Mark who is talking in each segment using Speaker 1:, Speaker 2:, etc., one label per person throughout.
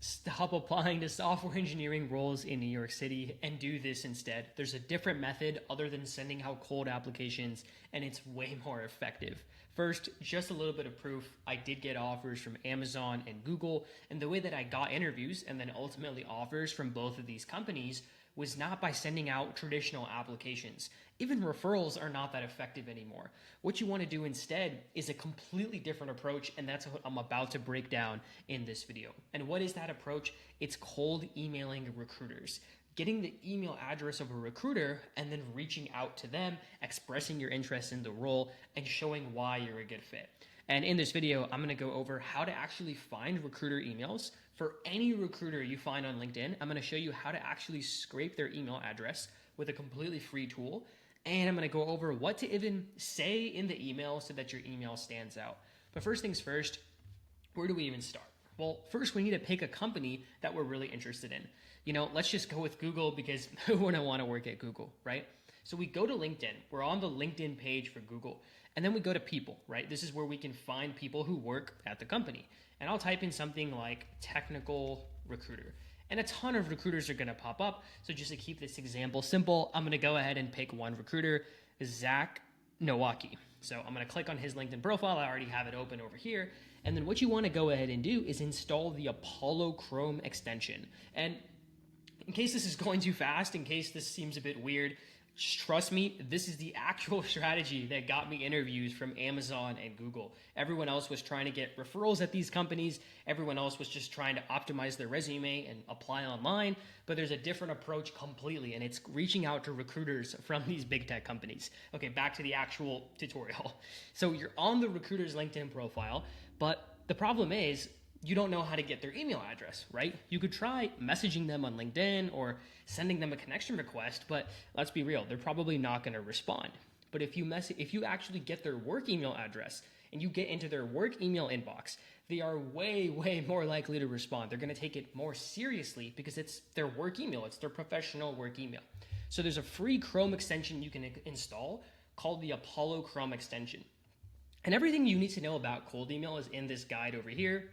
Speaker 1: Stop applying to software engineering roles in New York City and do this instead. There's a different method other than sending out cold applications, and it's way more effective. First, just a little bit of proof. I did get offers from Amazon and Google, and the way that I got interviews and then ultimately offers from both of these companies was not by sending out traditional applications. Even referrals are not that effective anymore. What you want to do instead is a completely different approach, and that's what I'm about to break down in this video. And what is that approach? It's cold emailing recruiters. Getting the email address of a recruiter and then reaching out to them, expressing your interest in the role, and showing why you're a good fit. And in this video, I'm going to go over how to actually find recruiter emails. For any recruiter you find on LinkedIn, I'm going to show you how to actually scrape their email address with a completely free tool. And I'm going to go over what to even say in the email so that your email stands out. But first things first, where do we even start? Well, first we need to pick a company that we're really interested in. Let's just go with Google because who wouldn't want to work at Google, right? So we go to LinkedIn. We're on the LinkedIn page for Google. And then we go to people, right? This is where we can find people who work at the company. And I'll type in something like technical recruiter. And a ton of recruiters are going to pop up. So just to keep this example simple, I'm going to go ahead and pick one recruiter, Zach Nowaki. So I'm going to click on his LinkedIn profile. I already have it open over here. And then what you want to go ahead and do is install the Apollo Chrome extension. And in case this is going too fast, in case this seems a bit weird, just trust me, this is the actual strategy that got me interviews from Amazon and Google. Everyone else was trying to get referrals at these companies. Everyone else was just trying to optimize their resume and apply online. But there's a different approach completely, and it's reaching out to recruiters from these big tech companies. Okay, back to the actual tutorial. So you're on the recruiter's LinkedIn profile, but the problem is you don't know how to get their email address, right? You could try messaging them on LinkedIn or sending them a connection request, but let's be real, they're probably not going to respond. But if you actually get their work email address and you get into their work email inbox, they are way, way more likely to respond. They're going to take it more seriously because it's their work email. It's their professional work email. So there's a free Chrome extension you can install called the Apollo Chrome extension. And everything you need to know about cold email is in this guide over here.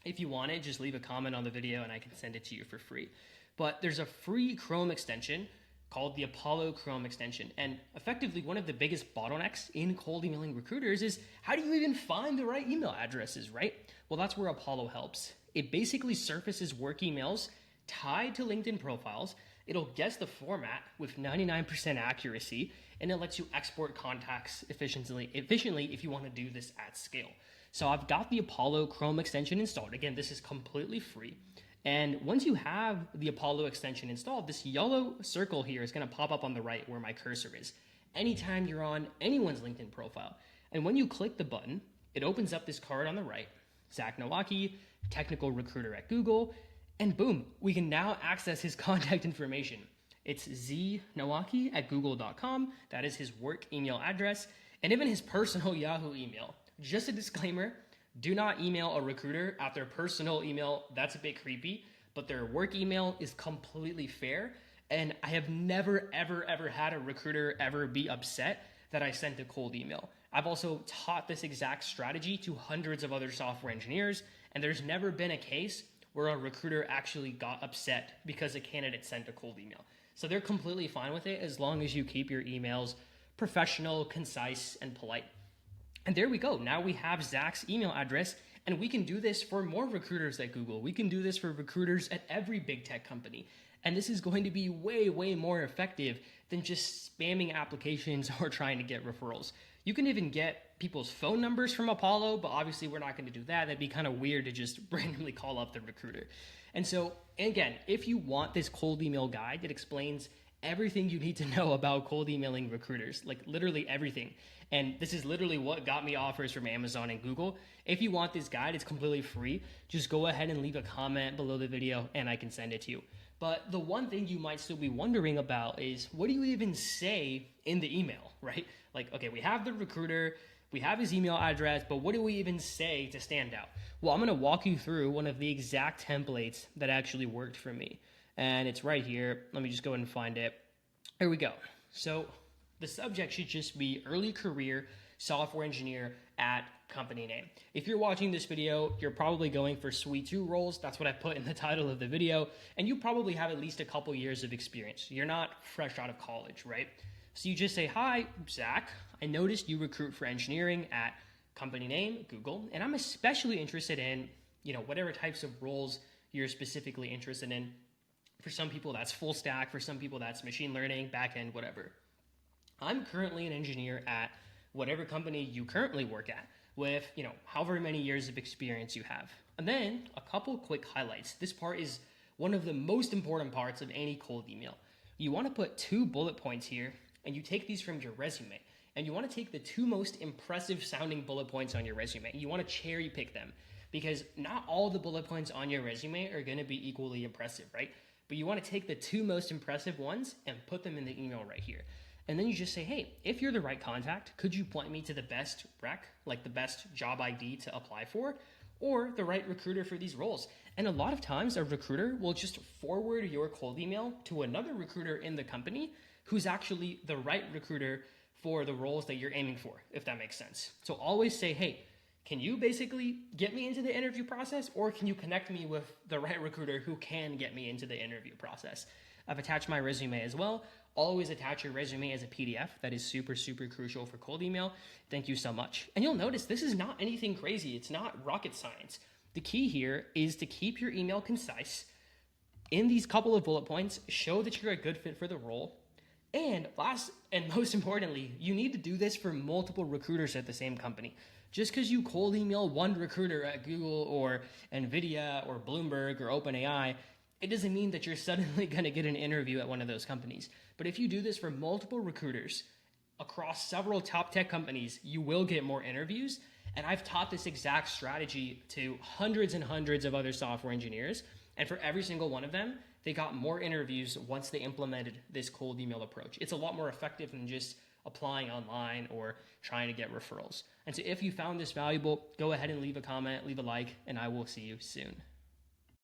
Speaker 1: If you want it, just leave a comment on the video and I can send it to you for free. But there's a free Chrome extension called the Apollo Chrome extension. And effectively, one of the biggest bottlenecks in cold emailing recruiters is how do you even find the right email addresses, right? Well, that's where Apollo helps. It basically surfaces work emails tied to LinkedIn profiles. It'll guess the format with 99% accuracy, and it lets you export contacts efficiently if you want to do this at scale. So I've got the Apollo Chrome extension installed. Again, this is completely free. And once you have the Apollo extension installed, this yellow circle here is going to pop up on the right where my cursor is. Anytime you're on anyone's LinkedIn profile. And when you click the button, it opens up this card on the right, Zach Nowaki, technical recruiter at Google, and boom, we can now access his contact information. It's znowaki@google.com. That is his work email address, and even his personal Yahoo email. Just a disclaimer, do not email a recruiter at their personal email. That's a bit creepy, but their work email is completely fair. And I have never, ever had a recruiter ever be upset that I sent a cold email. I've also taught this exact strategy to hundreds of other software engineers, and there's never been a case where a recruiter actually got upset because a candidate sent a cold email. So they're completely fine with it as long as you keep your emails professional, concise, and polite. And there we go. Now we have Zach's email address, and we can do this for more recruiters at Google. We can do this for recruiters at every big tech company. And this is going to be way, way more effective than just spamming applications or trying to get referrals. You can even get people's phone numbers from Apollo, but obviously we're not going to do that. That'd be kind of weird to just randomly call up the recruiter. And so, again, if you want this cold email guide that explains everything you need to know about cold emailing recruiters, like literally everything. And this is literally what got me offers from Amazon and Google. If you want this guide, it's completely free. Just go ahead and leave a comment below the video and I can send it to you. But the one thing you might still be wondering about is what do you even say in the email, right? Like, okay, we have the recruiter, we have his email address, but what do we even say to stand out? Well, I'm going to walk you through one of the exact templates that actually worked for me. And it's right here. Let me just go ahead and find it. Here we go. So the subject should just be early career software engineer at company name. If you're watching this video, you're probably going for SWE 2 roles. That's what I put in the title of the video. And you probably have at least a couple years of experience. You're not fresh out of college, right? So you just say, hi, Zach, I noticed you recruit for engineering at company name, Google, and I'm especially interested in, whatever types of roles you're specifically interested in. For some people, that's full stack. For some people, that's machine learning, backend, whatever. I'm currently an engineer at whatever company you currently work at with, however many years of experience you have. And then a couple quick highlights. This part is one of the most important parts of any cold email. You want to put 2 bullet points here, and you take these from your resume. And you want to take the 2 most impressive sounding bullet points on your resume. You want to cherry pick them because not all the bullet points on your resume are going to be equally impressive, right? But you want to take the 2 most impressive ones and put them in the email right here. And then you just say, hey, if you're the right contact, could you point me to the best rec, like the best job ID to apply for, or the right recruiter for these roles? And a lot of times a recruiter will just forward your cold email to another recruiter in the company who's actually the right recruiter for the roles that you're aiming for, if that makes sense. So always say, hey, can you basically get me into the interview process, or can you connect me with the right recruiter who can get me into the interview process? I've attached my resume as well. Always attach your resume as a PDF. That is super, super crucial for cold email. Thank you so much. And you'll notice this is not anything crazy. It's not rocket science. The key here is to keep your email concise. In these couple of bullet points, show that you're a good fit for the role. And last and most importantly, you need to do this for multiple recruiters at the same company. Just because you cold email one recruiter at Google or NVIDIA or Bloomberg or OpenAI, it doesn't mean that you're suddenly going to get an interview at one of those companies. But if you do this for multiple recruiters across several top tech companies, you will get more interviews. And I've taught this exact strategy to hundreds and hundreds of other software engineers. And for every single one of them, they got more interviews once they implemented this cold email approach. It's a lot more effective than just applying online or trying to get referrals. And so if you found this valuable, go ahead and leave a comment, leave a like, and I will see you soon.